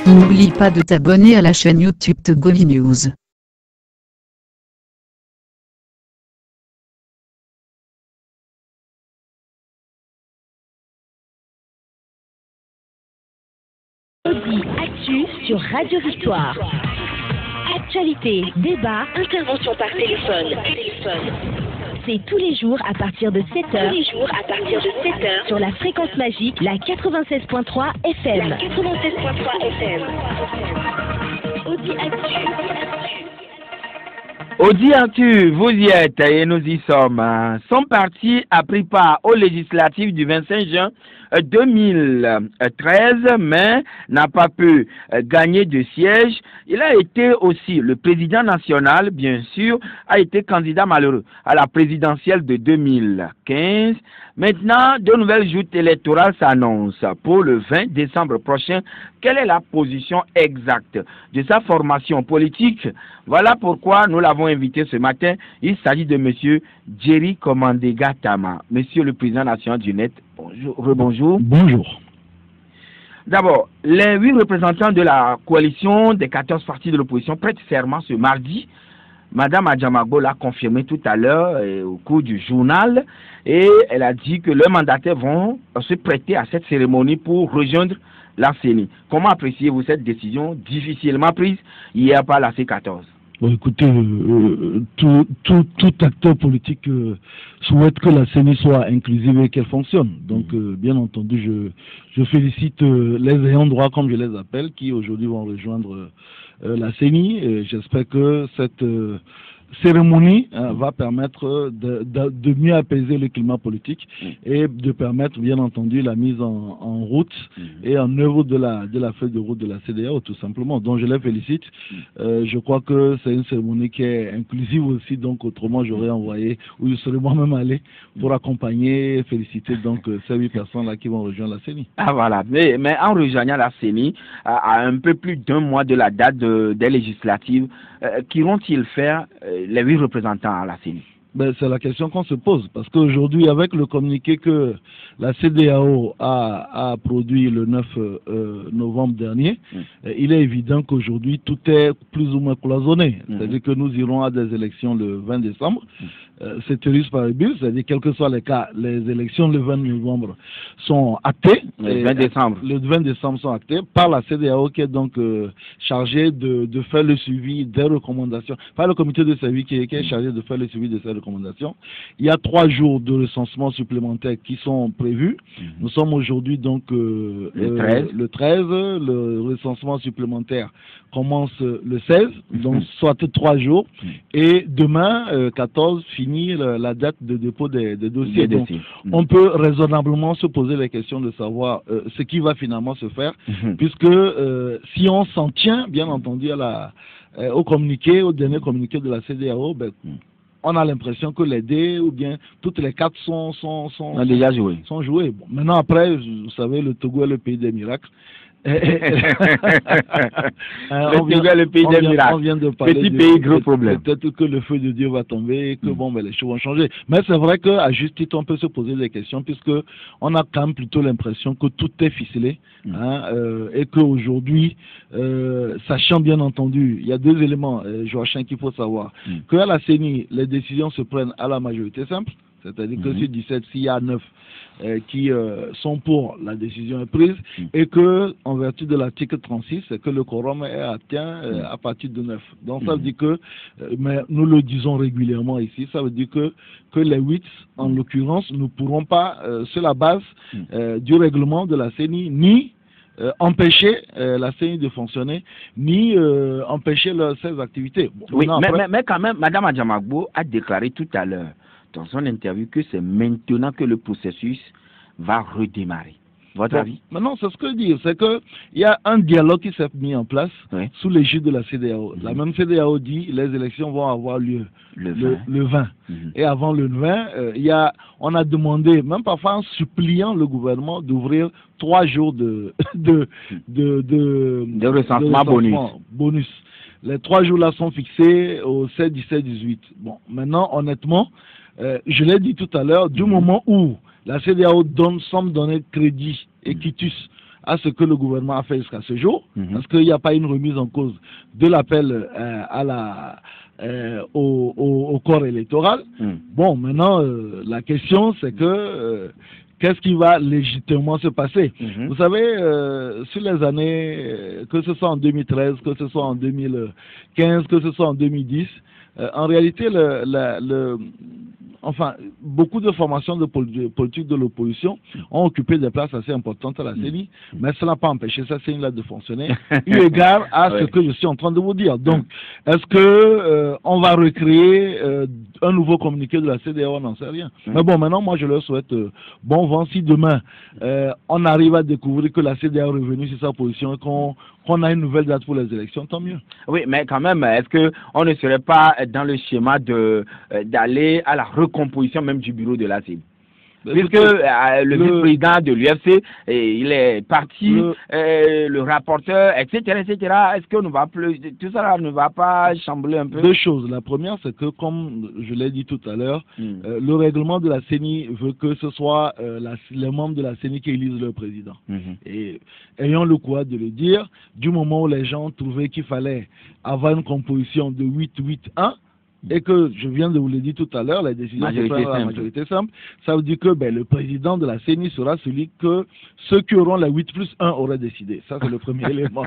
N'oublie pas de t'abonner à la chaîne YouTube Togovi News. Audi Actu sur Radio Victoire. Actualité, débat, intervention par téléphone. C'est tous les jours à partir de 7h. Sur la fréquence magique, la 96.3 FM. Audi Actu. Audi Actu, vous y êtes et nous y sommes. Son parti a pris part aux législatives du 25 juin 2013, mais n'a pas pu gagner de siège. Il a été aussi le président national, bien sûr, a été candidat malheureux à la présidentielle de 2015. Maintenant, de nouvelles joutes électorales s'annoncent pour le 20 décembre prochain. Quelle est la position exacte de sa formation politique? Voilà pourquoi nous l'avons invité ce matin. Il s'agit de M. Jerry Komandega Tama, Monsieur le président national du NET. Bonjour, rebonjour. Bonjour. D'abord, les 8 représentants de la coalition des 14 partis de l'opposition prêtent serment ce mardi. Madame Adjamagbo l'a confirmé tout à l'heure au cours du journal et elle a dit que leurs mandataires vont se prêter à cette cérémonie pour rejoindre la CENI. Comment appréciez-vous cette décision difficilement prise hier par la C14? Bon, écoutez, tout acteur politique souhaite que la CENI soit inclusive et qu'elle fonctionne. Donc, bien entendu, je félicite les ayants droit, comme je les appelle, qui aujourd'hui vont rejoindre la CENI. J'espère que cette cérémonie va permettre de mieux apaiser le climat politique et de permettre, bien entendu, la mise en route et en œuvre de la feuille de route de la CEDEAO, tout simplement. Donc, je les félicite. Je crois que c'est une cérémonie qui est inclusive aussi, donc autrement, j'aurais envoyé, ou je serais moi-même allé pour accompagner et féliciter donc ces 8 personnes-là qui vont rejoindre la CENI. Ah voilà, mais en rejoignant la CENI, à un peu plus d'1 mois de la date des législatives, qu'iront-ils faire les 8 représentants à la CENI? Ben, c'est la question qu'on se pose, parce qu'aujourd'hui, avec le communiqué que la CEDEAO a produit le 9 novembre dernier, il est évident qu'aujourd'hui, tout est plus ou moins cloisonné. C'est-à-dire que nous irons à des élections le 20 décembre. C'est Ceteris paribus, c'est-à-dire quel que soit les cas, les élections le 20 novembre sont actées. Le 20 décembre. Le 20 décembre sont actées par la CEDEAO qui est donc chargée de faire le suivi des recommandations, par le comité de suivi qui est chargé de faire le suivi de ces recommandations. Il y a 3 jours de recensement supplémentaires qui sont prévus. Nous sommes aujourd'hui donc le 13. Le recensement supplémentaire commence le 16, donc soit 3 jours. Et demain, 14, finir la date de dépôt des dossiers. Donc, on peut raisonnablement se poser la question de savoir ce qui va finalement se faire, puisque si on s'en tient, bien entendu, au dernier communiqué de la CEDEAO, ben, on a l'impression que les dés ou bien toutes les cartes sont déjà jouées. Bon, maintenant, après, vous savez, le Togo est le pays des miracles. le pays des miracles. On vient de parler petit pays, gros problème. Peut-être que le feu de Dieu va tomber et que les choses vont changer. Mais c'est vrai qu'à juste titre, on peut se poser des questions puisque on a quand même plutôt l'impression que tout est ficelé et qu'aujourd'hui, sachant bien entendu, il y a 2 éléments, Joachim, qu'il faut savoir. Qu'à la CENI, les décisions se prennent à la majorité simple. C'est-à-dire que sur 17, s'il y a 9 qui sont pour, la décision est prise, et que, en vertu de l'article 36, c'est que le quorum est atteint à partir de 9. Donc ça veut dire que, mais nous le disons régulièrement ici, ça veut dire que les 8, en l'occurrence, ne pourront pas, sur la base du règlement de la CENI, ni empêcher la CENI de fonctionner, ni empêcher ses activités. Bon, oui, mais quand même, Mme Adjamagbo a déclaré tout à l'heure, dans son interview, que c'est maintenant que le processus va redémarrer. Votre avis? Maintenant, c'est ce que je dis, c'est qu'il y a un dialogue qui s'est mis en place sous l'égide de la CEDEAO. La même CEDEAO dit les élections vont avoir lieu le 20. Et avant le 20, on a demandé, même parfois en suppliant le gouvernement d'ouvrir 3 jours de recensement bonus. Les 3 jours-là sont fixés au 16, 17, 18. Bon, maintenant, honnêtement, je l'ai dit tout à l'heure, du moment où la CEDEAO semble donner crédit et quitus à ce que le gouvernement a fait jusqu'à ce jour, parce qu'il n'y a pas une remise en cause de l'appel au corps électoral. Bon, maintenant, la question, c'est que qu'est-ce qui va légitimement se passer? Vous savez, sur les années, que ce soit en 2013, que ce soit en 2015, que ce soit en 2010, en réalité, beaucoup de formations de politique de l'opposition ont occupé des places assez importantes à la CENI, mais cela n'a pas empêché cette CENI-là de fonctionner, eu égard à ce que je suis en train de vous dire. Donc, est-ce que on va recréer un nouveau communiqué de la CEDEAO? On n'en sait rien. Mais bon, maintenant, moi, je leur souhaite bon vent. Si demain, on arrive à découvrir que la CEDEAO est revenue sur sa position et qu'on a une nouvelle date pour les élections, tant mieux. Oui, mais quand même, est-ce qu'on ne serait pas dans le schéma d'aller à la recomposition même du bureau de la CENI? Puisque le vice-président de l'UFC, il est parti, le rapporteur, etc., etc. Est-ce que tout ça ne va pas chambouler un peu? 2 choses. La première, c'est que, comme je l'ai dit tout à l'heure, le règlement de la CENI veut que ce soit les membres de la CENI qui élisent le président. Et ayons le courage de le dire, du moment où les gens trouvaient qu'il fallait avoir une composition de 8-8-1, et que je viens de vous le dire tout à l'heure, la décision de faire la majorité simple, ça veut dire que le président de la CENI sera celui que ceux qui auront la 8+1 auraient décidé. Ça, c'est le premier élément.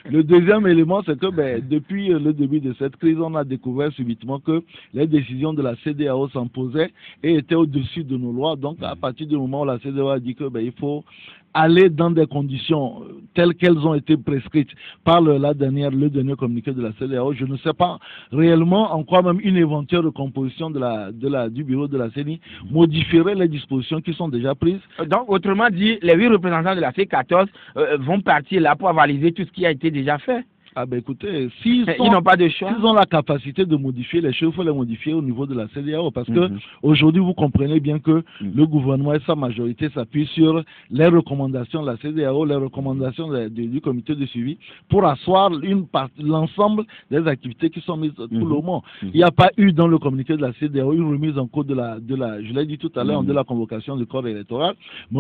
Le deuxième élément, c'est que depuis le début de cette crise, on a découvert subitement que les décisions de la CEDEAO s'imposaient et étaient au-dessus de nos lois. Donc, à partir du moment où la CEDEAO a dit que il faut aller dans des conditions telles qu'elles ont été prescrites par le dernier communiqué de la CEDEAO, je ne sais pas réellement en quoi même une éventuelle recomposition du bureau de la CENI modifierait les dispositions qui sont déjà prises. Donc, autrement dit, les 8 représentants de la C14 vont partir là pour avaliser tout ce qui a été déjà fait. Ah écoutez, ils n'ont pas de choix. S'ils ont la capacité de modifier les choses, il faut les modifier au niveau de la CEDEAO, parce que aujourd'hui, vous comprenez bien que le gouvernement et sa majorité s'appuient sur les recommandations de la CEDEAO, les recommandations du comité de suivi, pour asseoir l'ensemble des activités qui sont mises pour le moment. Il n'y a pas eu dans le communiqué de la CEDEAO une remise en cause je l'ai dit tout à l'heure, de la convocation du corps électoral.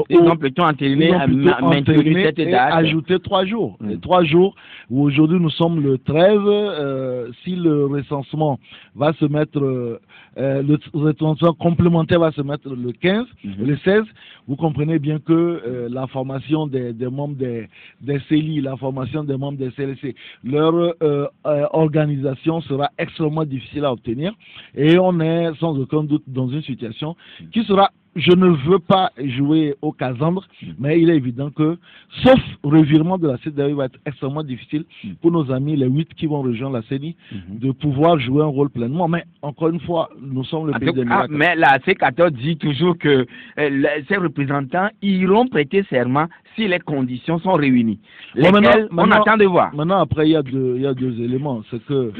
Ils ont plutôt entériné à maintenir cette date. Ajouter 3 jours. Les 3 jours où aujourd'hui nous sommes le 13, si le recensement va se mettre, le recensement complémentaire va se mettre le 15, le 16, vous comprenez bien que la formation des membres des CELI, la formation des membres des CLC, leur organisation sera extrêmement difficile à obtenir, et on est sans aucun doute dans une situation qui sera, je ne veux pas jouer au Casandre, mais il est évident que, sauf revirement de la CEDEAO, il va être extrêmement difficile pour nos amis, les 8 qui vont rejoindre la CENI, de pouvoir jouer un rôle pleinement. Mais encore une fois, nous sommes le pays des miracles. Mais la C14 dit toujours que ces représentants iront prêter serment si les conditions sont réunies. On attend de voir. Maintenant, après, il y a 2 éléments. C'est que,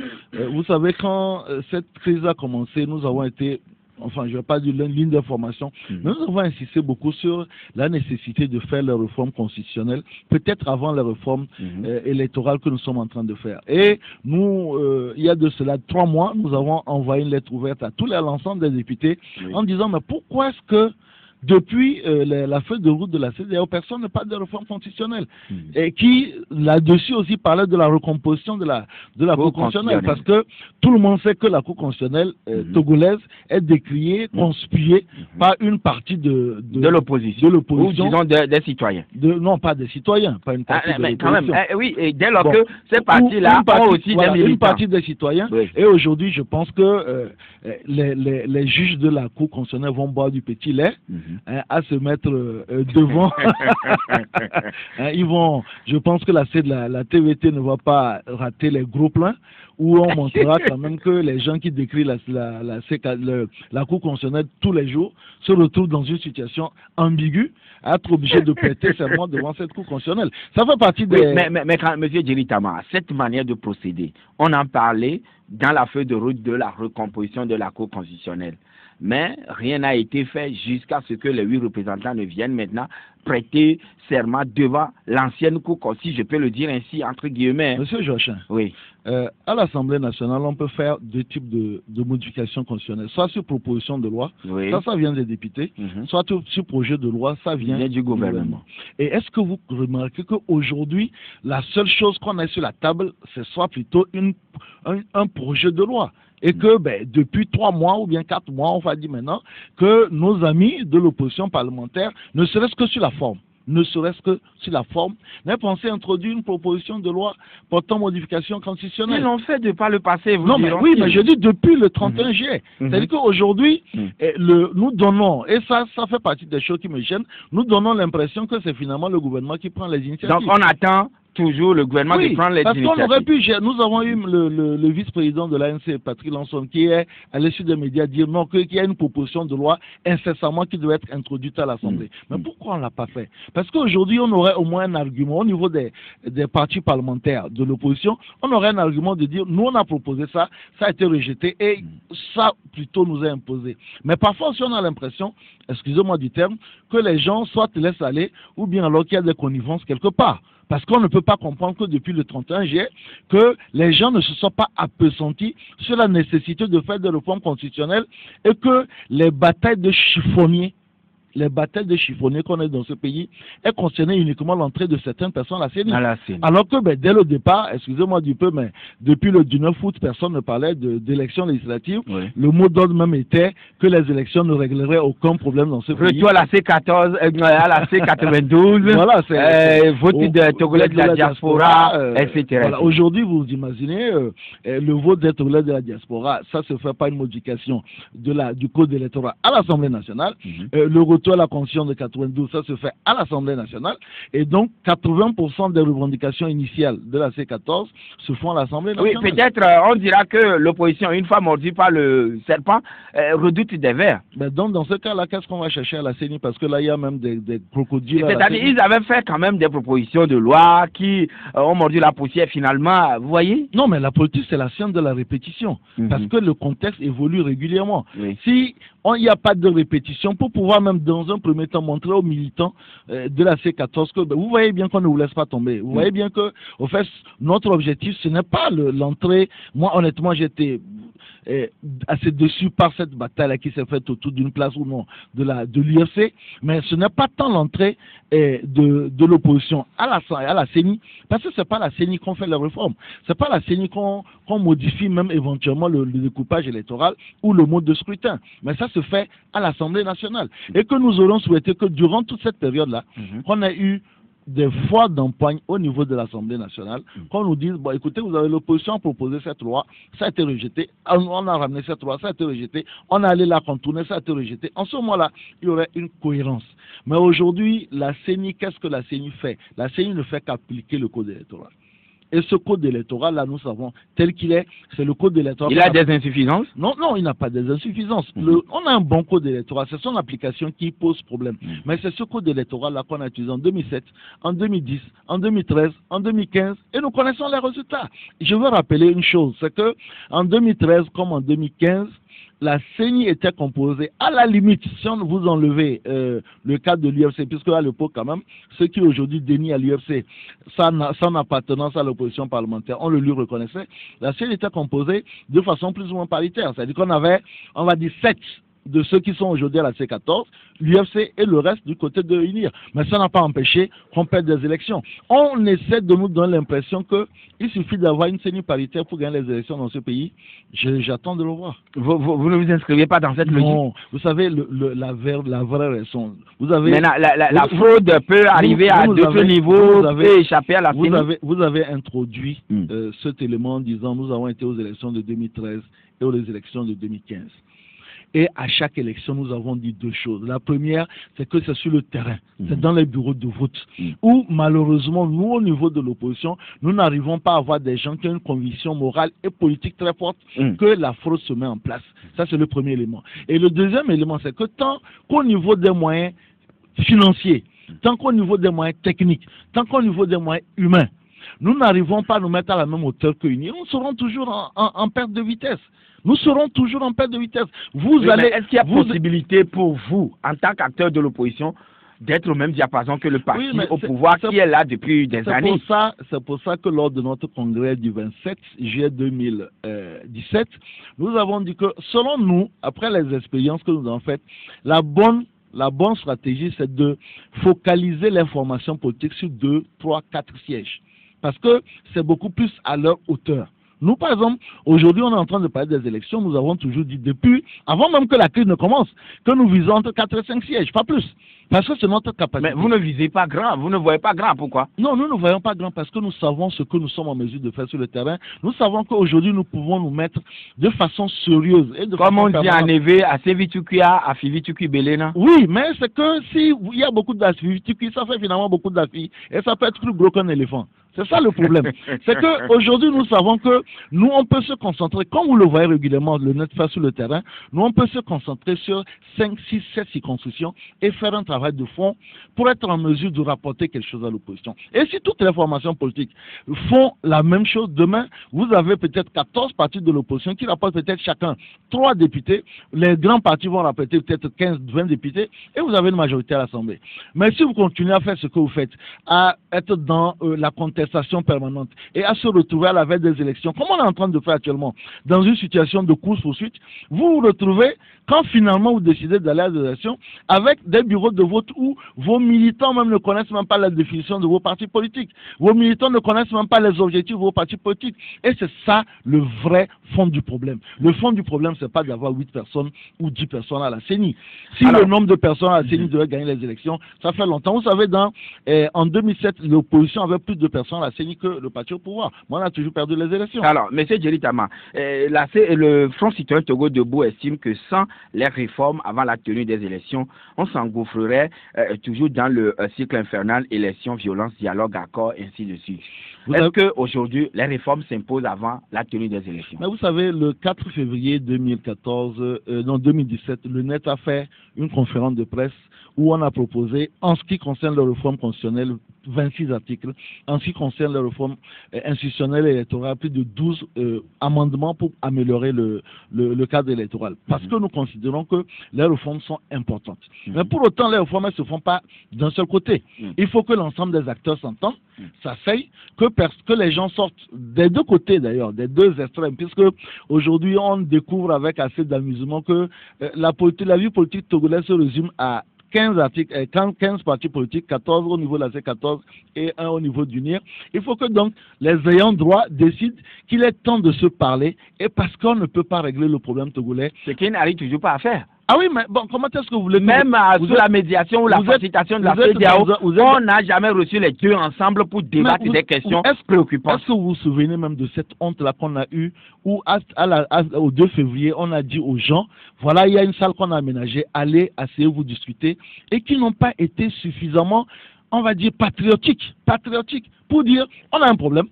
vous savez, quand cette crise a commencé, nous avons été... Enfin, je ne vais pas dire ligne d'information, mais nous avons insisté beaucoup sur la nécessité de faire les réformes constitutionnelles, peut-être avant les réformes électorales que nous sommes en train de faire. Et nous, il y a de cela 3 mois, nous avons envoyé une lettre ouverte à l'ensemble des députés en disant, mais pourquoi est-ce que depuis la feuille de route de la CEDEAO, personne n'a pas de réforme constitutionnelle. Et qui, là-dessus aussi, parlait de la recomposition de la Cour constitutionnelle. Parce que tout le monde sait que la Cour constitutionnelle togolaise est décriée, conspuée par une partie de l'opposition. Ou disons des citoyens. Non, pas des citoyens, pas une partie de mais quand même, oui, et dès lors que ces partis-là ont aussi des militants. Une partie des citoyens. Et aujourd'hui, je pense que les juges de la Cour constitutionnelle vont boire du petit lait. hein, à se mettre devant. Hein, je pense que la TVT ne va pas rater les gros plans, où on montrera quand même que les gens qui décrivent la Cour constitutionnelle tous les jours se retrouvent dans une situation ambiguë, à être obligés de prêter serment devant cette Cour constitutionnelle. Ça fait partie des... Oui, mais quand, M. Djeritama, cette manière de procéder, on en parlait dans la feuille de route de la recomposition de la Cour constitutionnelle. Mais rien n'a été fait jusqu'à ce que les 8 représentants ne viennent maintenant prêter serment devant l'ancienne Cour, si je peux le dire ainsi, entre guillemets. Monsieur Joachim, oui. À l'Assemblée nationale, on peut faire deux types de modifications constitutionnelles. Soit sur proposition de loi, oui. ça vient des députés, soit sur projet de loi, ça vient du gouvernement. Et est-ce que vous remarquez qu'aujourd'hui, la seule chose qu'on a sur la table, ce soit plutôt un projet de loi? Et que depuis 3 mois ou bien 4 mois, on va dire maintenant, que nos amis de l'opposition parlementaire, ne serait-ce que sur la forme, n'aient pensé introduire une proposition de loi portant modification constitutionnelle. Ils l'ont fait de par le passé, vous non, mais oui, mais je dis depuis le 31 juillet. C'est-à-dire qu'aujourd'hui, nous donnons, et ça fait partie des choses qui me gênent, nous donnons l'impression que c'est finalement le gouvernement qui prend les initiatives. Donc on attend toujours le gouvernement qui prend les initiatives. Parce qu'on aurait pu, nous avons eu le vice-président de l'ANC, Patrick Lanson, qui est à l'issue des médias dire non, qu'il y a une proposition de loi incessamment qui doit être introduite à l'Assemblée. Mais pourquoi on ne l'a pas fait? Parce qu'aujourd'hui, on aurait au moins un argument au niveau des partis parlementaires de l'opposition, on aurait un argument de dire nous on a proposé ça, ça a été rejeté et ça plutôt nous est imposé. Mais parfois aussi on a l'impression, excusez-moi du terme, que les gens soit te laissent aller ou bien alors qu'il y a des connivences quelque part. Parce qu'on ne peut pas comprendre que depuis le 31 juillet, que les gens ne se sont pas appesantis sur la nécessité de faire des réformes constitutionnelles et que les batailles de chiffonniers qu'on a dans ce pays est concerné uniquement l'entrée de certaines personnes à la CENI. Alors que dès le départ, excusez-moi du peu, mais depuis le 19 août, personne ne parlait d'élections législatives. Oui. Le mot d'ordre même était que les élections ne régleraient aucun problème dans ce pays. Retour à la C14, à la C92, voilà, vote des Togolais de la diaspora, etc. Voilà. Aujourd'hui, vous imaginez, le vote des Togolais de la diaspora, ça se fait pas une modification du code électoral à l'Assemblée nationale. Le retour à la Constitution de 92, ça se fait à l'Assemblée nationale. Et donc, 80% des revendications initiales de la C14 se font à l'Assemblée nationale. Oui, peut-être on dira que l'opposition, une fois mordue par le serpent, redoute des vers. Mais donc, dans ce cas-là, qu'est-ce qu'on va chercher à la CENI? Parce que là, il y a même des crocodiles. C'est-à-dire, ils avaient fait quand même des propositions de loi qui ont mordu la poussière finalement, vous voyez? Non, mais la politique, c'est la science de la répétition. Parce que le contexte évolue régulièrement. Oui. Si il n'y a pas de répétition, pour pouvoir même dans un premier temps montrer aux militants de la C14 que vous voyez bien qu'on ne vous laisse pas tomber. Vous voyez bien que, au fait, notre objectif, ce n'est pas l'entrée. Moi, honnêtement, j'étais assez déçu par cette bataille qui s'est faite autour d'une place ou non de l'UFC, mais ce n'est pas tant l'entrée de l'opposition à la CENI, parce que c'est pas la CENI qu'on fait la réforme, c'est pas la CENI qu'on modifie même éventuellement le découpage électoral ou le mode de scrutin, mais ça se fait à l'Assemblée nationale, et que nous aurions souhaité que durant toute cette période-là, qu'on ait eu des fois d'empoigne au niveau de l'Assemblée nationale, qu'on nous dise, bon écoutez, vous avez l'opposition à proposer cette loi, ça a été rejeté, on a ramené cette loi, ça a été rejeté, on a allé la contourner, ça a été rejeté. En ce moment-là, il y aurait une cohérence. Mais aujourd'hui, la CENI, qu'est-ce que la CENI fait? La CENI ne fait qu'appliquer le code électoral. Et ce code électoral-là, nous savons, tel qu'il est, c'est le code électoral. Il a des insuffisances? Non, il n'a pas des insuffisances. On a un bon code électoral, c'est son application qui pose problème. Mais c'est ce code électoral-là qu'on a utilisé en 2007, en 2010, en 2013, en 2015, et nous connaissons les résultats. Je veux rappeler une chose, c'est que en 2013 comme en 2015, la CENI était composée, à la limite, si on vous enlevez le cadre de l'UFC, puisque à l'époque, quand même, ceux qui aujourd'hui dénient à l'UFC son appartenance à l'opposition parlementaire, on le lui reconnaissait, la CENI était composée de façon plus ou moins paritaire. C'est-à-dire qu'on avait, on va dire, 7 de ceux qui sont aujourd'hui à la C14, l'UFC et le reste du côté de l'UNIR. Mais ça n'a pas empêché qu'on perde des élections. On essaie de nous donner l'impression qu'il suffit d'avoir une CENI paritaire pour gagner les élections dans ce pays. J'attends de le voir. Vous ne vous inscrivez pas dans cette logique? Non, vous savez, la vraie raison. Vous avez, mais la fraude peut arriver à d'autres niveaux et échapper à la CENI. Vous avez introduit cet élément en disant nous avons été aux élections de 2013 et aux élections de 2015. Et à chaque élection, nous avons dit deux choses. La première, c'est que c'est sur le terrain, c'est dans les bureaux de vote, où malheureusement, nous, au niveau de l'opposition, nous n'arrivons pas à avoir des gens qui ont une conviction morale et politique très forte que la fraude se met en place. Ça, c'est le premier élément. Et le deuxième élément, c'est que tant qu'au niveau des moyens financiers, tant qu'au niveau des moyens techniques, tant qu'au niveau des moyens humains, nous n'arrivons pas à nous mettre à la même hauteur qu'UNI, nous serons toujours en perte de vitesse. Nous serons toujours en perte de vitesse. Est-ce qu'il y a possibilité pour vous, en tant qu'acteur de l'opposition, d'être au même diapason que le parti au pouvoir qui est là depuis des années? C'est pour ça que lors de notre congrès du 27 juillet 2017, nous avons dit que, selon nous, après les expériences que nous avons faites, la bonne stratégie, c'est de focaliser l'information politique sur 2, 3, 4 sièges. Parce que c'est beaucoup plus à leur hauteur. Nous, par exemple, aujourd'hui, on est en train de parler des élections. Nous avons toujours dit depuis, avant même que la crise ne commence, que nous visons entre 4 et 5 sièges, pas plus. Parce que c'est notre capacité. Mais vous ne visez pas grand, vous ne voyez pas grand, pourquoi? Non, nous ne voyons pas grand parce que nous savons ce que nous sommes en mesure de faire sur le terrain. Nous savons qu'aujourd'hui, nous pouvons nous mettre de façon sérieuse. Et comme on dit en Évé, à Sévitukia, à Fivituki Belena. Oui, mais c'est que s'il y a beaucoup d'Afivituki, ça fait finalement beaucoup d'Afi. Et ça peut être plus gros qu'un éléphant. C'est ça le problème. C'est qu'aujourd'hui, nous savons que nous, on peut se concentrer, comme vous le voyez régulièrement, le net fait sur le terrain, nous, on peut se concentrer sur 5, 6, 7 circonscriptions et faire un travail de fond pour être en mesure de rapporter quelque chose à l'opposition. Et si toutes les formations politiques font la même chose, demain, vous avez peut-être 14 partis de l'opposition qui rapportent peut-être chacun 3 députés, les grands partis vont rapporter peut-être 15, 20 députés, et vous avez une majorité à l'Assemblée. Mais si vous continuez à faire ce que vous faites, à être dans la contestation permanente et à se retrouver à la veille des élections, comme on est en train de faire actuellement, dans une situation de course-poursuite, vous vous retrouvez, quand finalement vous décidez d'aller à des élections, avec des bureaux de vote où vos militants même ne connaissent même pas la définition de vos partis politiques. Vos militants ne connaissent même pas les objectifs de vos partis politiques. Et c'est ça le vrai fond du problème. Le fond du problème, c'est pas d'avoir 8 personnes ou 10 personnes à la CENI. Si le nombre de personnes à la CENI devait gagner les élections, ça fait longtemps. Vous savez, en 2007, l'opposition avait plus de personnes à la CENI que le parti au pouvoir. Moi, on a toujours perdu les élections. Alors, M. Djeri Tama, le Front citoyen Togo Debout estime que sans les réformes avant la tenue des élections, on s'engouffrerait toujours dans le cycle infernal, élections, violence, dialogue, accord, ainsi de suite. Est-ce qu'aujourd'hui, les réformes s'imposent avant la tenue des élections? Mais vous savez, le 4 février 2017, le NET a fait une conférence de presse où on a proposé, en ce qui concerne les réformes constitutionnelles, 26 articles. En ce qui concerne les réformes institutionnelles et électorales, plus de 12 amendements pour améliorer le cadre électoral. Parce que nous considérons que les réformes sont importantes. Mais pour autant, les réformes ne se font pas d'un seul côté. Il faut que l'ensemble des acteurs s'entendent, s'asseyent, que les gens sortent des deux côtés d'ailleurs, des deux extrêmes, puisque aujourd'hui on découvre avec assez d'amusement que la vie politique togolaise se résume à 15 articles, 15 partis politiques, 14 au niveau de la C14 et 1 au niveau du NIR. Il faut que donc les ayants droit décident qu'il est temps de se parler, et parce qu'on ne peut pas régler le problème togolais. Ce qu'ils n'arrivent toujours pas à faire. Ah oui, mais bon, comment est-ce que vous voulez... Même sous la médiation ou la facilitation de la CEDEAO, on n'a jamais reçu les deux ensemble pour débattre des questions préoccupantes. Est-ce que vous vous souvenez même de cette honte-là qu'on a eue, où au 2 février, on a dit aux gens, voilà, il y a une salle qu'on a aménagée, allez, asseyez-vous, discuter, et qui n'ont pas été suffisamment, on va dire, patriotiques, pour dire, on a un problème.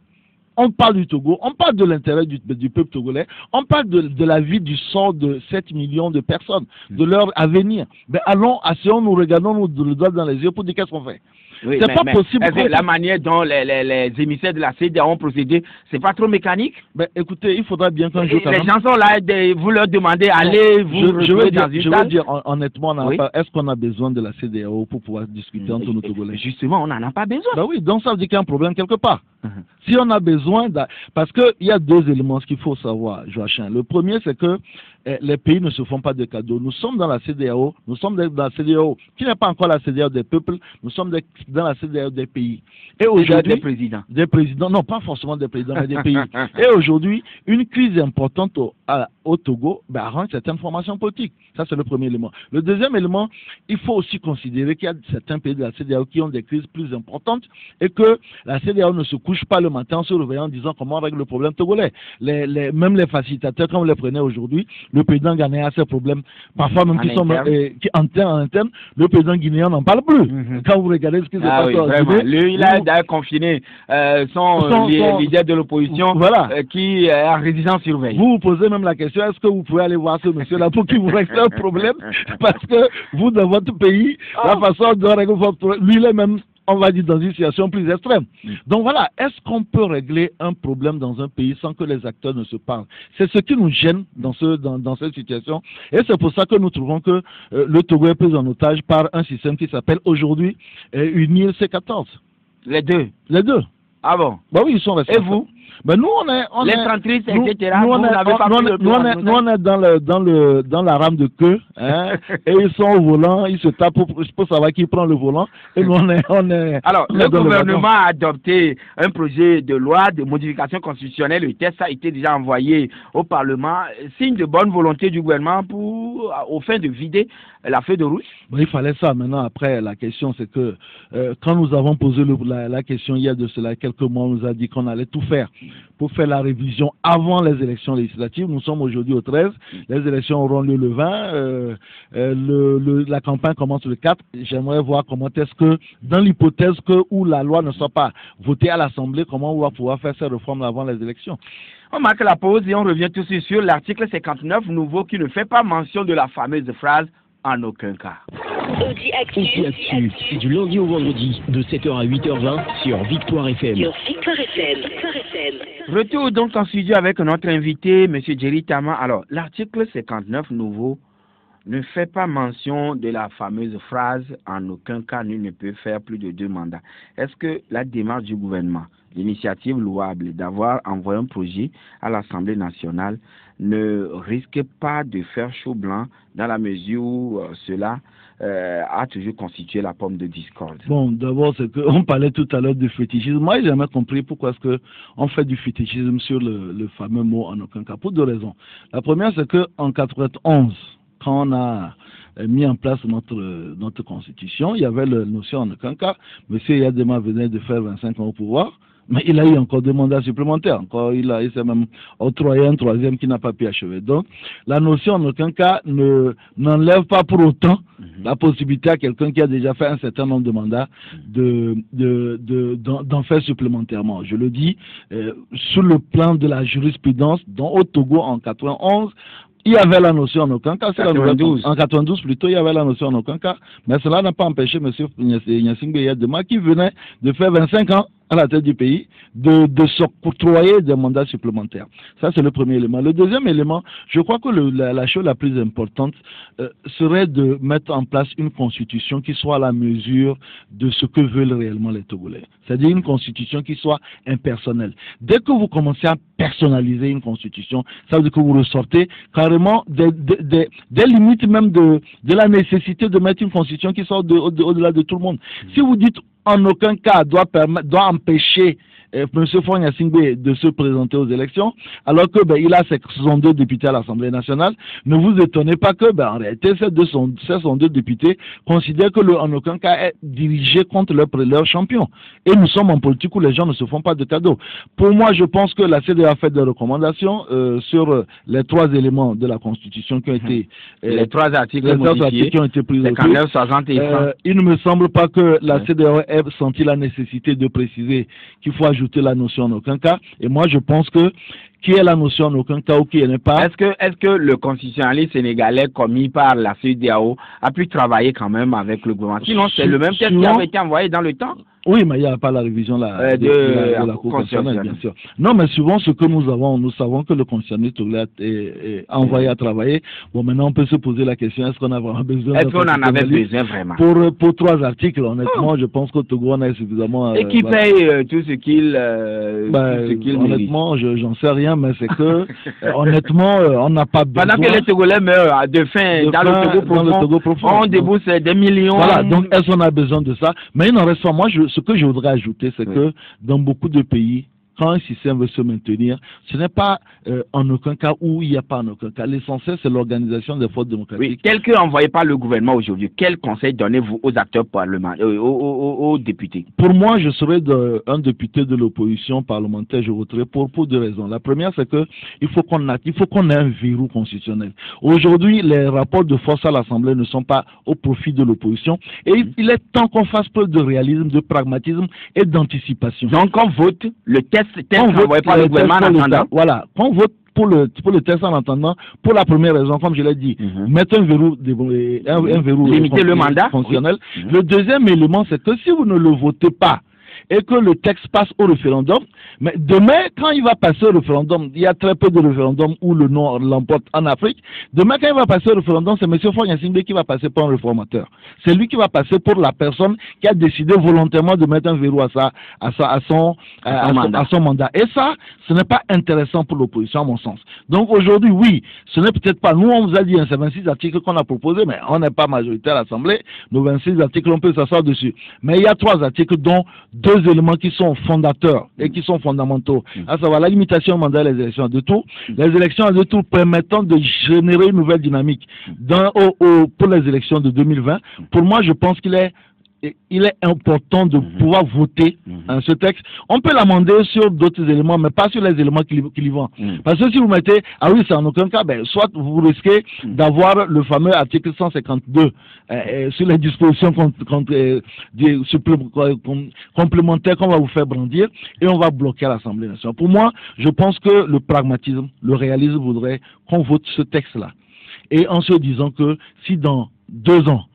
On parle du Togo, on parle de l'intérêt du peuple togolais, on parle de la vie, du sort de 7 millions de personnes, de leur avenir. Mais allons, asseyons-nous, regardons-nous le doigt dans les yeux pour dire qu'est-ce qu'on fait. Oui, c'est pas possible. La manière dont les émissaires de la CEDEAO ont procédé, c'est pas trop mécanique? Ben, écoutez, il faudra bien qu'un jour... Les gens sont là, vous leur demandez, allez, vous je veux dire honnêtement, est-ce qu'on a besoin de la CEDEAO pour pouvoir discuter entre nos Togolais? Justement, on n'en a pas besoin. Ben oui, donc ça veut dire qu'il y a un problème quelque part. Si on a besoin... Parce qu'il y a deux éléments qu'il faut savoir, Joachim. Le premier, c'est que les pays ne se font pas de cadeaux. Nous sommes dans la CEDEAO, nous sommes dans la CEDEAO, qui n'est pas encore la CEDEAO des peuples, nous sommes dans la CEDEAO des pays. Et aujourd'hui, des présidents, non pas forcément des présidents, mais des pays. Et aujourd'hui, une crise importante au Togo arrange certaines formations politiques. Ça, c'est le premier élément. Le deuxième élément, il faut aussi considérer qu'il y a certains pays de la CEDEAO qui ont des crises plus importantes et que la CEDEAO ne se couche pas le matin en se réveillant en disant comment on règle le problème togolais. Même les facilitateurs, comme vous les prenez aujourd'hui, le président ghanéen a ses problèmes, parfois même qui sont en interne, le président guinéen n'en parle plus. Quand vous regardez ce qui se passe en Guinée, lui, il a d'ailleurs confiné son leader de l'opposition qui est en résidence surveillée. Vous vous posez même la question, est-ce que vous pouvez aller voir ce monsieur-là pour qu'il vous règle un problème? Parce que vous, dans votre pays, la façon de régler votre problème, lui, il est même, on va dire, dans une situation plus extrême. Donc voilà, est-ce qu'on peut régler un problème dans un pays sans que les acteurs ne se parlent? C'est ce qui nous gêne dans cette situation. Et c'est pour ça que nous trouvons que le Togo est pris en otage par un système qui s'appelle aujourd'hui UNIL C14. Les deux? Les deux. Ah bon? Bah oui, ils sont responsables. Et vous? Ben nous les centristes, etc. Nous on est dans la rame de queue, hein, et ils sont au volant, ils se tapent pour savoir qui prend le volant. Et nous on est. Alors le gouvernement a adopté un projet de loi de modification constitutionnelle. Le texte a été déjà envoyé au Parlement. Signe de bonne volonté du gouvernement au fin de vider la feuille de route. Ben, il fallait ça. Maintenant, après, la question c'est que quand nous avons posé la question il y a de cela quelques mois, on nous a dit qu'on allait tout faire pour faire la révision avant les élections législatives. Nous sommes aujourd'hui au 13, les élections auront lieu le 20, la campagne commence le 4. J'aimerais voir comment est-ce que, dans l'hypothèse où la loi ne soit pas votée à l'Assemblée, comment on va pouvoir faire ces réformes avant les élections. On marque la pause et on revient tout de suite sur l'article 59 nouveau qui ne fait pas mention de la fameuse phrase « en aucun cas ». Audi Actu, du lundi au vendredi, de 7h à 8h20 sur Victoire FM. Retour donc en studio avec notre invité, M. Jerry Tama. Alors, l'article 59 nouveau ne fait pas mention de la fameuse phrase « en aucun cas, nul ne peut faire plus de 2 mandats ». Est-ce que la démarche du gouvernement, l'initiative louable d'avoir envoyé un projet à l'Assemblée nationale ne risque pas de faire chaud blanc dans la mesure où cela a toujours constitué la pomme de discorde? Bon, d'abord, c'est qu'on parlait tout à l'heure du fétichisme. Moi, j'ai jamais compris pourquoi est-ce qu'on fait du fétichisme sur le fameux mot « en aucun cas ». Pour 2 raisons. La première, c'est qu'en 91, quand on a mis en place notre constitution, il y avait la notion en aucun cas. Monsieur Yadema venait de faire 25 ans au pouvoir, mais il a eu encore 2 mandats supplémentaires. Encore, il s'est même octroyé un 3e qui n'a pas pu achever. Donc, la notion en aucun cas n'enlève pas pour autant la possibilité à quelqu'un qui a déjà fait un certain nombre de mandats d'en faire supplémentairement. Je le dis, sur le plan de la jurisprudence, au Togo en 91, il y avait la notion en aucun cas. En 92 plutôt, il y avait la notion en aucun cas. Mais cela n'a pas empêché M. Gnassingbé Yadema, qui venait de faire 25 ans à la tête du pays, de s'octroyer des mandats supplémentaires. Ça, c'est le premier élément. Le deuxième élément, je crois que la chose la plus importante serait de mettre en place une constitution qui soit à la mesure de ce que veulent réellement les Togolais. C'est-à-dire une constitution qui soit impersonnelle. Dès que vous commencez à personnaliser une constitution, ça veut dire que vous ressortez carrément des limites même de la nécessité de mettre une constitution qui soit au-delà de tout le monde. Si vous dites en aucun cas doit empêcher M. Faure Gnassingbé de se présenter aux élections, alors que il a ses 62 députés à l'Assemblée nationale, ne vous étonnez pas que en réalité ces 62 députés considèrent que en aucun cas est dirigé contre leur champion. Et nous sommes en politique où les gens ne se font pas de cadeaux. Pour moi, je pense que la CEDEAO a fait des recommandations sur les 3 éléments de la Constitution qui ont été les 3 articles qui ont été pris. 59, 60 et 100. Il ne me semble pas que la CEDEAO ait senti la nécessité de préciser qu'il faut ajouter la notion en aucun cas. Et moi, je pense que qui est la notion en aucun cas ou qui n'est pas. Est-ce que le constitutionnaliste sénégalais commis par la CEDEAO a pu travailler quand même avec le gouvernement? Sinon, c'est le même texte qui avait été envoyé dans le temps. Oui, mais il n'y a pas la révision de la Cour constitutionnelle, bien sûr. Non, mais souvent, ce que nous savons que le constitutionnaliste est envoyé à travailler. Bon, maintenant, on peut se poser la question, est-ce qu'on a vraiment besoin? Est-ce qu'on en avait besoin vraiment? Pour 3 articles, honnêtement, je pense qu'au Togo, on a suffisamment... Et qui paye tout ce qu'il honnêtement, j'en sais rien, mais c'est que, honnêtement, on n'a pas besoin... Pendant que les Togolais meurent de faim dans le Togo profond, on débourse des millions... Voilà, donc est-ce qu'on a besoin de ça? Mais il n'en reste pas. Moi, ce que je voudrais ajouter, c'est que dans beaucoup de pays, quand un système veut se maintenir, ce n'est pas en aucun cas où il n'y a pas en aucun cas. L'essentiel, c'est l'organisation des forces démocratiques. Oui, tel que envoyé par le gouvernement aujourd'hui, quel conseil donnez-vous aux acteurs parlementaires, aux députés? Pour moi, je serais un député de l'opposition parlementaire, je voterai pour deux raisons. La première, c'est que il faut qu'on ait un verrou constitutionnel. Aujourd'hui, les rapports de force à l'Assemblée ne sont pas au profit de l'opposition et il est temps qu'on fasse preuve de réalisme, de pragmatisme et d'anticipation. Donc on vote le texte envoyé par le gouvernement en attendant. Voilà, qu'on vote pour le texte en attendant, pour la première raison, comme je l'ai dit, mettre un verrou, limiter le mandat fonctionnel. Le deuxième élément, c'est que si vous ne le votez pas et que le texte passe au référendum, mais demain, quand il va passer au référendum, il y a très peu de référendums où le non l'emporte en Afrique. Demain, quand il va passer au référendum, c'est M. Faure Gnassingbé qui va passer pour un réformateur. C'est lui qui va passer pour la personne qui a décidé volontairement de mettre un verrou à son mandat. Et ça, ce n'est pas intéressant pour l'opposition, à mon sens. Donc aujourd'hui, oui, ce n'est peut-être pas, nous on vous a dit, c'est 26 articles qu'on a proposés, mais on n'est pas majoritaire à l'Assemblée. Nos 26 articles, on peut s'asseoir dessus. Mais il y a 3 articles dont 2 éléments qui sont fondateurs et qui sont fondamentaux, à savoir la limitation du mandat et les élections à 2 tours. Les élections à 2 tours permettant de générer une nouvelle dynamique pour les élections de 2020. Pour moi, je pense qu'il est important de pouvoir voter ce texte. On peut l'amender sur d'autres éléments, mais pas sur les éléments qui y vont. Parce que si vous mettez, ah oui, c'est en aucun cas, ben, soit vous risquez d'avoir le fameux article 152 sur les dispositions complémentaires qu'on va vous faire brandir, et on va bloquer à l'Assemblée nationale. Pour moi, je pense que le pragmatisme, le réalisme voudrait qu'on vote ce texte-là. Et en se disant que si dans 2 ans,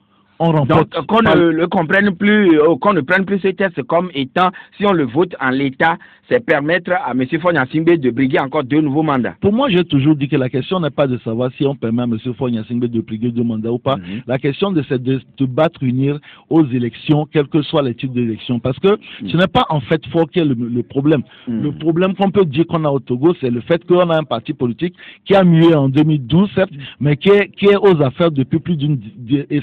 donc qu'on ne comprenne plus, qu'on ne prenne plus ce texte comme étant, si on le vote en l'état, c'est permettre à M. Faure Gnassingbé de briguer encore 2 nouveaux mandats. Pour moi, j'ai toujours dit que la question n'est pas de savoir si on permet à M. Faure Gnassingbé de briguer 2 mandats ou pas. La question, c'est de battre, unir aux élections, quels que soient les types d'élections. Parce que ce n'est pas en fait Faure qui est le problème. Le problème qu'on peut dire qu'on a au Togo, c'est le fait qu'on a un parti politique qui a mué en 2012, certes, mais qui est aux affaires depuis plus d'une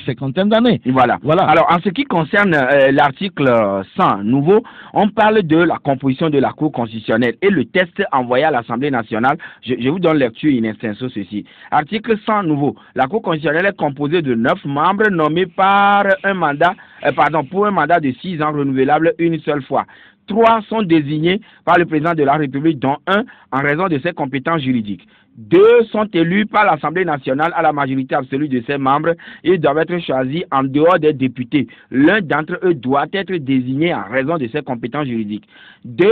50aine d'années. Voilà. Alors, en ce qui concerne l'article 100 nouveau, on parle de la composition de la Cour constitutionnelle et le texte envoyé à l'Assemblée nationale. Je vous donne lecture in extenso ceci. Article 100 nouveau. La Cour constitutionnelle est composée de 9 membres nommés par pour un mandat de 6 ans renouvelable une seule fois. 3 sont désignés par le président de la République, dont 1 en raison de ses compétences juridiques. 2 sont élus par l'Assemblée nationale à la majorité absolue de ses membres. Ils doivent être choisis en dehors des députés. L'un d'entre eux doit être désigné en raison de ses compétences juridiques. 2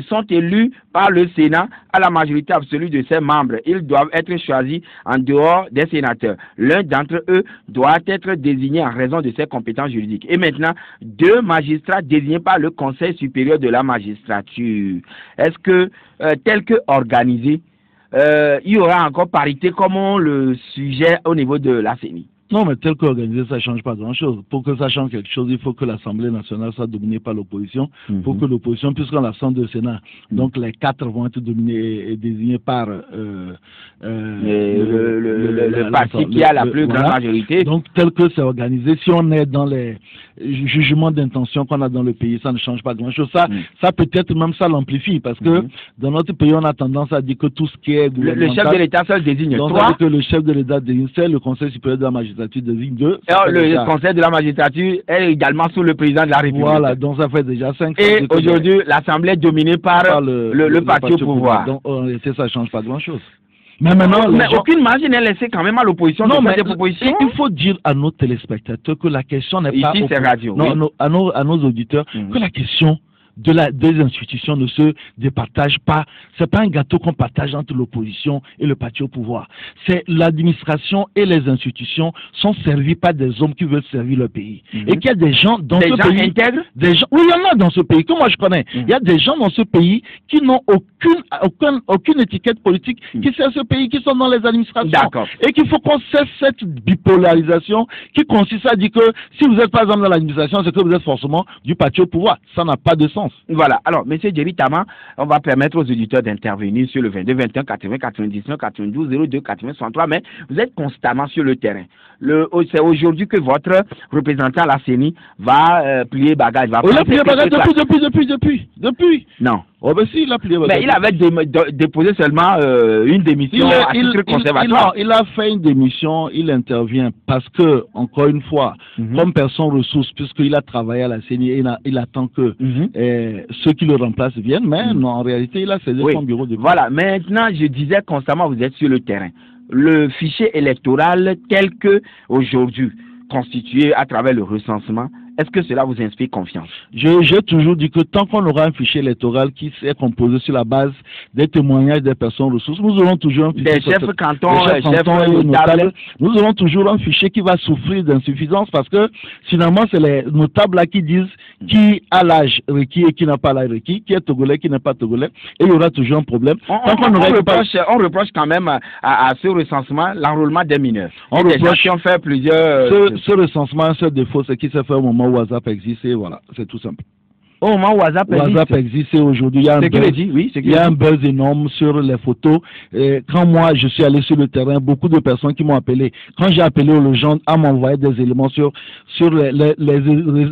sont élus par le Sénat à la majorité absolue de ses membres. Ils doivent être choisis en dehors des sénateurs. L'un d'entre eux doit être désigné en raison de ses compétences juridiques. Et maintenant, 2 magistrats désignés par le Conseil supérieur de la magistrature. Est-ce que, tel que organisé, il y aura encore parité comme on le sujet au niveau de la CENI? Non, mais tel qu'organisé, ça ne change pas grand-chose. Pour que ça change quelque chose, il faut que l'Assemblée nationale soit dominée par l'opposition. Pour que l'opposition, puisqu'on l'absence de Sénat, donc les 4 vont être dominés et désignés par le parti qui a la plus grande majorité. Donc, tel que c'est organisé, si on est dans les jugements d'intention qu'on a dans le pays, ça ne change pas grand-chose. Ça peut-être même ça l'amplifie, parce que dans notre pays, on a tendance à dire que tout ce qui est le chef de l'État seul désigne 3. Que le chef de l'État désigne, c'est le Conseil supérieur de la magistrature désigne 2. Le Conseil de la magistrature est également sous le président de la République. Voilà, donc ça fait déjà 5. Et aujourd'hui, l'Assemblée est dominée par le parti au pouvoir. Donc, ça ne change pas grand-chose. Mais maintenant, aucune marge n'est laissée quand même à l'opposition. Non, mais il faut dire à nos téléspectateurs que la question n'est pas... Ici, c'est radio. Non, à nos auditeurs, que la question des institutions ne se départage pas. C'est pas un gâteau qu'on partage entre l'opposition et le parti au pouvoir. C'est l'administration et les institutions sont servies par des hommes qui veulent servir le pays. Et qu'il y a des gens dans ce pays... intègres? Oui, il y en a dans ce pays, que moi je connais. Il y a des gens dans ce pays qui n'ont aucune étiquette politique, qui servent ce pays, qui sont dans les administrations. D'accord. Et qu'il faut qu'on cesse cette bipolarisation qui consiste à dire que si vous êtes par exemple dans l'administration, c'est que vous êtes forcément du parti au pouvoir. Ça n'a pas de sens. Voilà. Alors, M. Jerry Tama, on va permettre aux auditeurs d'intervenir sur le 22 21 80 99 92 02 80 63, mais vous êtes constamment sur le terrain. C'est aujourd'hui que votre représentant à la CENI va plier bagage. Il a plié bagage depuis. Non. Oh ben si, il a plié bagage. Mais il avait déposé seulement une démission à titre conservatoire. Il a fait une démission, il intervient parce que, encore une fois, comme personne ressource, puisqu'il a travaillé à la CENI, il attend que ceux qui le remplacent viennent, mais non, en réalité, il a cédé son bureau de... Voilà, maintenant, je disais constamment, vous êtes sur le terrain. Le fichier électoral tel que aujourd'hui constitué à travers le recensement, est-ce que cela vous inspire confiance? J'ai toujours dit que tant qu'on aura un fichier électoral qui est composé sur la base des témoignages des personnes ressources, nous aurons toujours un fichier. Des chefs cantons et notables. Nous aurons toujours un fichier qui va souffrir d'insuffisance parce que finalement, c'est les notables là qui disent qui a l'âge requis et qui n'a pas l'âge requis, qui est togolais, qui n'est pas togolais, et il y aura toujours un problème. On reproche quand même à ce recensement l'enrôlement des mineurs. On reproche qui ont fait plusieurs... Ce recensement, ce défaut, c'est qui s'est fait au moment où WhatsApp existe, et voilà, c'est tout simple. Au moment où WhatsApp existe, aujourd'hui, il y a un buzz énorme sur les photos. Et quand moi, je suis allé sur le terrain, beaucoup de personnes qui m'ont appelé. Quand j'ai appelé aux gens à m'envoyer des éléments sur les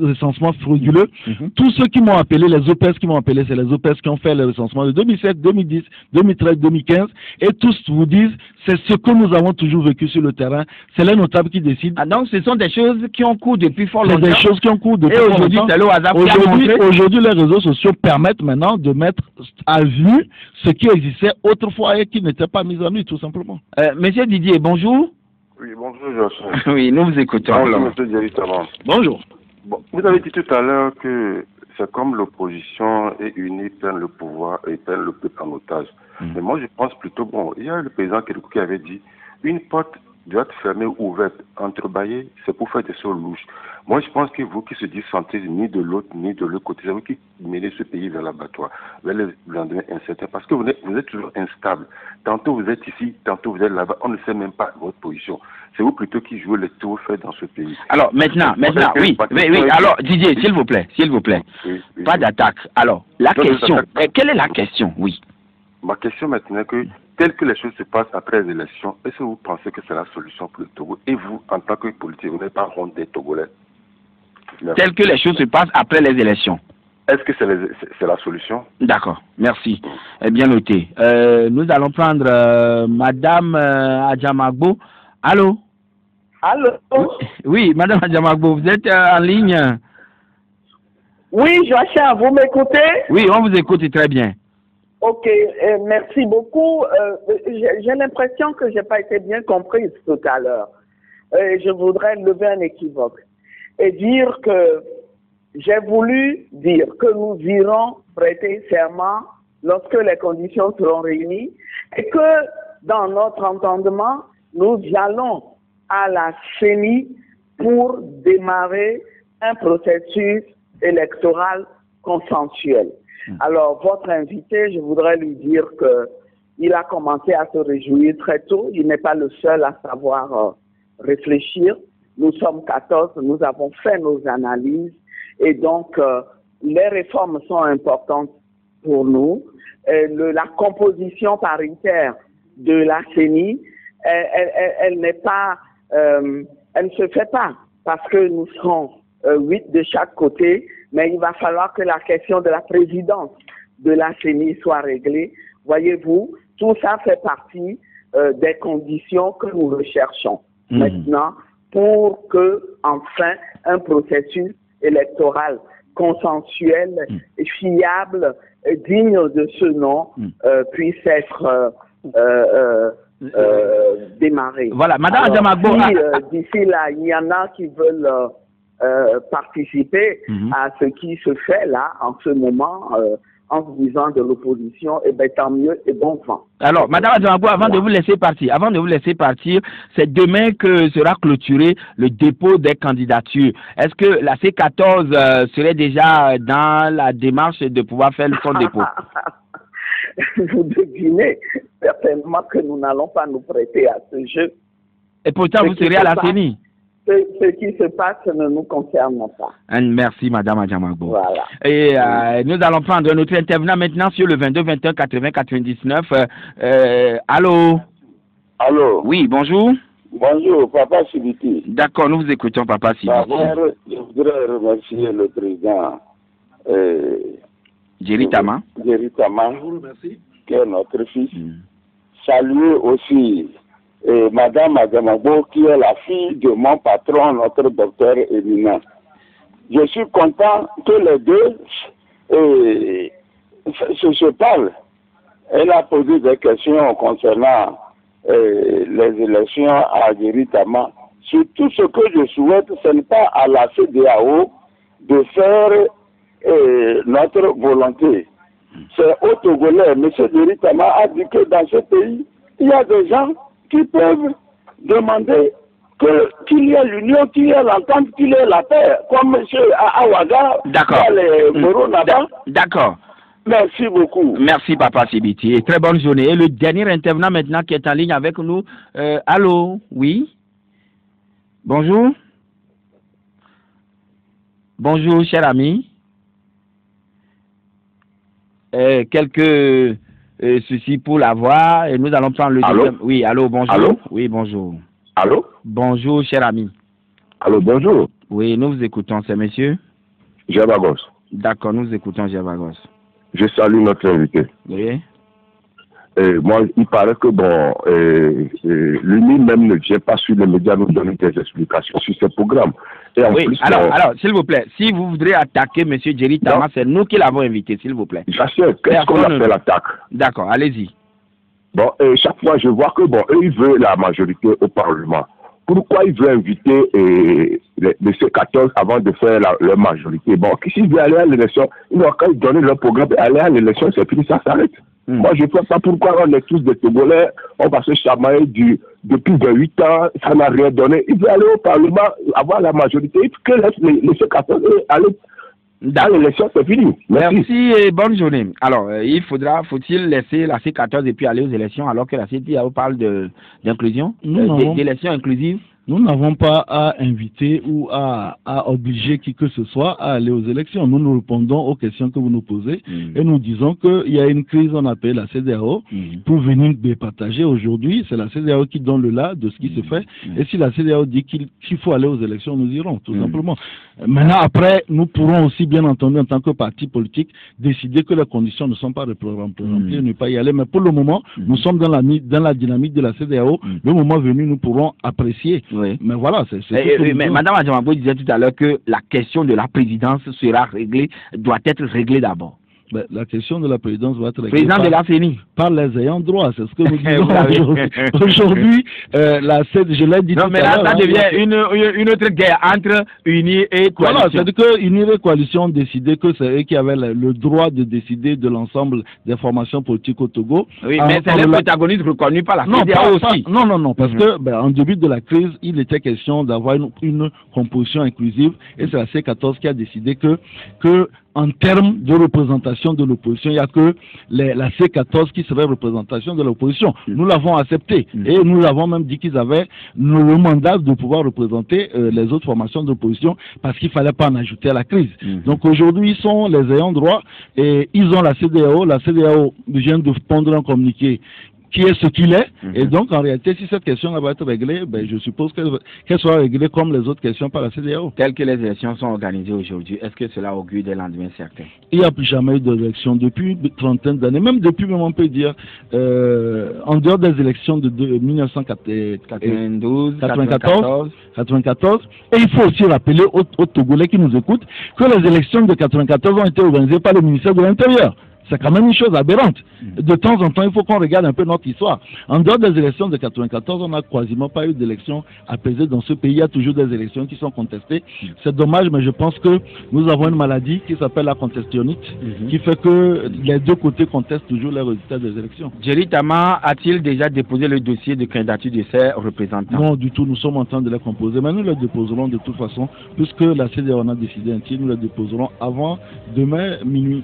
recensements frauduleux, tous ceux qui m'ont appelé, les OPS qui m'ont appelé, c'est les OPS qui ont fait le recensement de 2007, 2010, 2013, 2015, et tous vous disent, c'est ce que nous avons toujours vécu sur le terrain. C'est les notables qui décident. Ah, donc, ce sont des choses qui ont cours depuis fort longtemps. C'est des choses qui ont cours depuis fort longtemps. Et aujourd'hui, c'est le WhatsApp qui a montré. Aujourd'hui, les réseaux sociaux permettent maintenant de mettre à vue ce qui existait autrefois et qui n'était pas mis en vue, tout simplement. Monsieur Didier, bonjour. Oui, bonjour, Joachim. Oui, nous vous écoutons. Bonjour, monsieur directement. Bonjour. Bon, vous avez dit tout à l'heure que c'est comme l'opposition est unie, prennent le pouvoir et prennent le peuple en otage. Mais moi, je pense plutôt, bon, il y a le président qui avait dit, une porte doit être fermée ou ouverte, entrebâillée, c'est pour faire des choses louches. Moi, je pense que vous qui se dissentez ni de l'autre ni de l'autre côté, c'est vous qui menez ce pays vers l'abattoir, vers le lendemain incertain, parce que vous êtes toujours instable. Tantôt vous êtes ici, tantôt vous êtes là-bas, on ne sait même pas votre position. C'est vous plutôt qui jouez les tours faits dans ce pays. Alors, maintenant, oui. Alors, Didier, s'il vous plaît. Oui, pas d'attaque. Alors, quelle est la question? Oui. Ma question maintenant est que, tel que les choses se passent après les élections, est-ce que vous pensez que c'est la solution pour le Togo? Et vous, en tant que politique, vous n'êtes pas honte des Togolais? Merci. Tel que les choses se passent après les élections. Est-ce que c'est la solution? D'accord, merci. Bien noté. Nous allons prendre Madame Adjamagbo. Allô? Allô? Oui, Madame Adjamagbo, vous êtes en ligne? Oui, Joachim, vous m'écoutez? Oui, on vous écoute très bien. Ok, merci beaucoup. J'ai l'impression que je n'ai pas été bien comprise tout à l'heure. Je voudrais lever un équivoque et dire que j'ai voulu dire que nous irons prêter serment lorsque les conditions seront réunies et que dans notre entendement, nous allons à la CENI pour démarrer un processus électoral consensuel. Alors, votre invité, je voudrais lui dire qu'il a commencé à se réjouir très tôt. Il n'est pas le seul à savoir réfléchir. Nous sommes 14, nous avons fait nos analyses et donc les réformes sont importantes pour nous. La composition paritaire de la CENI, elle n'est pas, elle ne se fait pas parce que nous serons 8 de chaque côté, mais il va falloir que la question de la présidence de la CENI soit réglée. Voyez-vous, tout ça fait partie des conditions que nous recherchons maintenant pour que, enfin, un processus électoral consensuel, fiable, digne de ce nom puisse être démarré. Voilà, Madame Adjamagbo. D'ici là, il y en a qui veulent participer à ce qui se fait là, en ce moment, en vous disant de l'opposition, et bien tant mieux et bon vent. Alors, Madame Adjamagbo, avant de vous laisser partir, c'est demain que sera clôturé le dépôt des candidatures. Est-ce que la C14 serait déjà dans la démarche de pouvoir faire son dépôt? Vous devinez certainement que nous n'allons pas nous prêter à ce jeu. Et pourtant, vous serez à la CENI. Ce qui se passe ne nous concerne pas. Merci, Madame Adjamagbo. Voilà. Et nous allons prendre notre intervenant maintenant sur le 22 21 80 99. Allô? Allô? Oui, bonjour. Bonjour, Papa Sibiti. D'accord, nous vous écoutons, Papa Sibiti. Je voudrais remercier le président Jerry Tama. Jerry Tama, Je vous remercie. qui est notre fils. Saluer aussi Madame Adamabo, qui est la fille de mon patron, notre docteur éminent. Je suis content que les deux se parlent. Elle a posé des questions concernant les élections à Jerry Tama. Surtout ce que je souhaite, ce n'est pas à la CEDEAO de faire notre volonté. C'est au Togolais. M. Jerry Tama a dit que dans ce pays, il y a des gens qui peuvent demander qu'il y ait l'union, qu'il y ait l'entente, qu'il y ait la paix, comme M. Awaga, D'accord. Merci beaucoup. Merci, Papa Sibiti. Et très bonne journée. Et le dernier intervenant maintenant qui est en ligne avec nous. Allô? Oui? Bonjour? Bonjour, cher ami. Quelques soucis pour la voix et nous allons prendre le deuxième. Oui, allô, bonjour. Allô? Oui, bonjour. Allô? Bonjour, cher ami. Allô, bonjour. Oui, nous vous écoutons, c'est monsieur? Jabagos. D'accord, nous vous écoutons, Javagos. Je salue notre invité. Oui. Moi, il paraît que bon, l'UNI même ne vient pas sur les médias nous donner des explications sur ce programme. Et en plus, alors, s'il vous plaît, si vous voudrez attaquer M. Jerry Tama, c'est nous qui l'avons invité, s'il vous plaît. J'assure, qu'est-ce qu'on appelle l'attaque? D'accord, allez-y. Bon, chaque fois, je vois que bon, eux, ils veulent la majorité au Parlement. Pourquoi ils veulent inviter les C14 avant de faire leur majorité? Bon, s'ils veulent aller à l'élection, ils n'ont qu'à donner leur programme et aller à l'élection, c'est fini, ça s'arrête. Moi, je ne vois pas pourquoi on est tous des Togolais, on va se chamailler depuis 28 ans, ça n'a rien donné. Ils veulent aller au Parlement, avoir la majorité, que les C14 aller à l'élection, c'est fini. Merci et bonne journée. Alors, faut-il laisser la C14 et puis aller aux élections alors que la CEDEAO parle d'inclusion, d'élections inclusives? Nous n'avons pas à inviter ou à obliger qui que ce soit à aller aux élections. Nous répondons aux questions que vous nous posez et nous disons qu'il y a une crise, on appelle la CEDEAO, pour venir départager. Aujourd'hui, c'est la CEDEAO qui donne le là de ce qui se fait. Et si la CEDEAO dit qu'il faut aller aux élections, nous irons, tout simplement. Maintenant, après, nous pourrons aussi, bien entendu, en tant que parti politique, décider que les conditions ne sont pas remplies et ne pas y aller. Mais pour le moment, nous sommes dans la dynamique de la CEDEAO. Le moment venu, nous pourrons apprécier. Oui. Mais voilà, mais Madame Adjamabo disait tout à l'heure que la question de la présidence doit être réglée d'abord. Ben, la question de la présidence va être réglée par les ayants droit, c'est ce que nous disons aujourd'hui. Je l'ai dit tout à l'heure. Mais là, ça devient une autre guerre entre Uni et Coalition. Voilà, c'est-à-dire que Uni et Coalition ont décidé que c'est eux qui avaient le droit de décider de l'ensemble des formations politiques au Togo. Oui, mais c'est les protagonistes reconnus par la CEDEAO aussi. Non, parce que en début de la crise, il était question d'avoir une composition inclusive et c'est la C14 qui a décidé que en termes de représentation de l'opposition, il n'y a que la C14 qui serait représentation de l'opposition. Nous l'avons accepté et nous l'avons même dit qu'ils avaient le mandat de pouvoir représenter les autres formations de l'opposition parce qu'il ne fallait pas en ajouter à la crise. Donc aujourd'hui, ils sont les ayants droit et ils ont la CEDEAO. La CEDEAO vient de pondre un communiqué qui est ce qu'il est. Et donc, en réalité, si cette question va être réglée, ben, je suppose qu'elle sera réglée comme les autres questions par la CEDEAO. Telles que les élections sont organisées aujourd'hui, est-ce que cela augure des lendemains certains? Il n'y a plus jamais eu d'élections depuis une trentaine d'années, même depuis, même on peut dire, en dehors des élections de 1992, 94. Et il faut aussi rappeler aux Togolais qui nous écoutent que les élections de 94 ont été organisées par le ministère de l'Intérieur. C'est quand même une chose aberrante. De temps en temps, il faut qu'on regarde un peu notre histoire. En dehors des élections de 94, on n'a quasiment pas eu d'élections apaisées dans ce pays. Il y a toujours des élections qui sont contestées. C'est dommage, mais je pense que nous avons une maladie qui s'appelle la contestionnite, qui fait que les deux côtés contestent toujours les résultats des élections. Jerry Tama a-t-il déjà déposé le dossier de candidature de ses représentants? Non, du tout. Nous sommes en train de les composer, mais nous les déposerons de toute façon, puisque la CEDEAO en a décidé ainsi. Nous les déposerons avant demain minuit.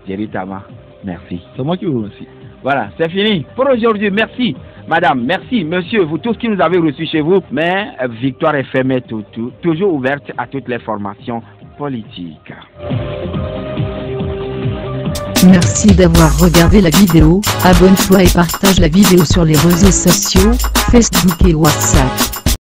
Jerry Tama, merci. C'est moi qui vous remercie. Voilà, c'est fini pour aujourd'hui. Merci, madame, merci, monsieur, vous tous qui nous avez reçus chez vous. Mais Victoire FM est toujours ouverte à toutes les formations politiques. Merci d'avoir regardé la vidéo. Abonne-toi et partage la vidéo sur les réseaux sociaux, Facebook et WhatsApp.